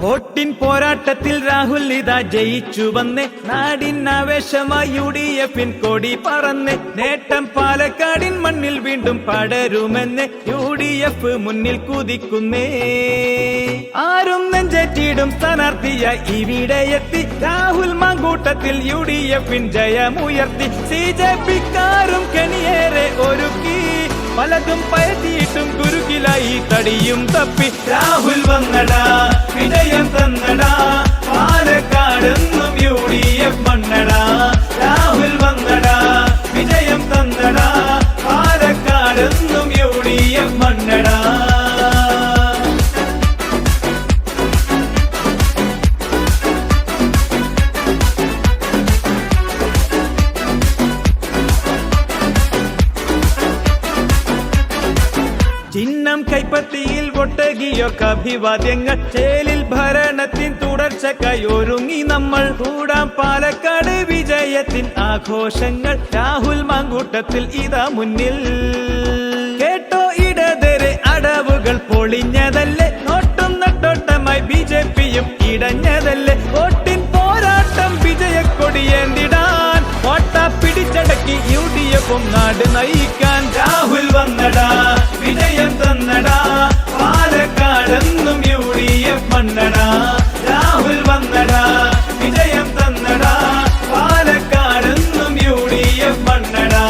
വോട്ടിൻ പോരാട്ടത്തിൽ രാഹുൽ ഇതാ ജയിച്ചു വന്നേ. നാടിനാവേശമായി UDF കൊടി പറന്ന്. നേട്ടം പാലക്കാടിൻ മണ്ണിൽ വീണ്ടും പടരുമെന്ന് UDF മുന്നിൽ കുതിക്കുന്നേ. ആരും നെഞ്ചേറ്റിടും സ്ഥാനാർത്ഥിയായി ഇവിടെ എത്തി. രാഹുൽ മാങ്കൂട്ടത്തിൽ UDF ജയമുയർത്തി. CJP-ക്കാരും കെണിയേറെ ഒരുക്കി. പലതും പയറ്റിയിട്ടും കുരുക്കിലായി തടിയും തപ്പി. രാഹുൽ വന്നടാ, വിജയം തന്നടാ, പാലക്കാടെന്നും UDF മണ്ണടാ. രാഹുൽ വന്നടാ, വിജയം തന്നടാ, പാലക്കാടെന്നും UDF മണ്ണടാ. ചിഹ്നം കൈപ്പത്തിയിൽ ഒട്ടകിയൊക്കെ അഭിവാദ്യങ്ങൾ. ചേലിൽ ഭരണത്തിൻ തുടർച്ചക്കായി ഒരുങ്ങി നമ്മൾ. കൂടാം പാലക്കാട് വിജയത്തിൻ ആഘോഷങ്ങൾ. രാഹുൽ മാങ്കൂട്ടത്തിൽ ഇതാ മുന്നിൽ. കേട്ടോ ഇടതരെ അടവുകൾ പൊളിഞ്ഞതല്ലേ. നോട്ടും നട്ടോട്ടമായി BJP-യും ഇടഞ്ഞതല്ലേ. വോട്ടിൻ പോരാട്ടം വിജയക്കൊടിയേന്തിടാൻ. കോട്ട പിടിച്ചടക്കി UDF-ഉം നാട് നയിക്കാൻ. രാഹുൽ വന്നടാ, വിജയം തന്നടാ, പാലക്കാടെന്നും UDF മണ്ണടാ. രാഹുൽ വന്നടാ, വിജയം തന്നടാ, പാലക്കാടെന്നും UDF മണ്ണടാ.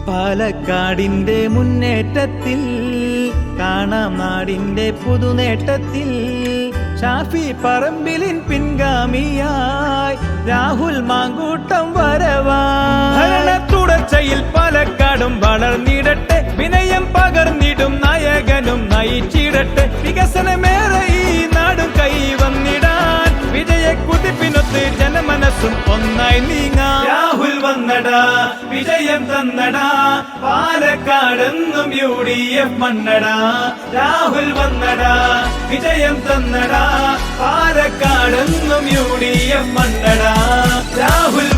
പാലക്കാടിന്റെ മുന്നേറ്റത്തിൽ കാണാം നാടിന്റെ പുതുനേട്ടത്തിൽ. ഷാഫി പറമ്പിലിൻ പിൻഗാമിയായി രാഹുൽ മാങ്കൂട്ടം വരവാ. ഭരണ തുടർച്ചയിൽ പാലക്കാടും വളർന്നിടട്ടെ. വിനയം പകർന്നിടും നായകനും നയിച്ചിടട്ടെ. വികസനമേറെ ഈ നാടും കൈവന്നിടാൻ. വിജയ കുതിപ്പിനൊത്ത് ജനമനസ്സും ഒന്നായി നീങ്ങാം. രാഹുൽ വന്നടാ, വിജയം തന്നടാ, പാലക്കാടെന്നും UDF മണ്ണടാ. രാഹുൽ വന്നടാ, വിജയം തന്നടാ, പാലക്കാടെന്നും UDF മണ്ണടാ. രാഹുൽ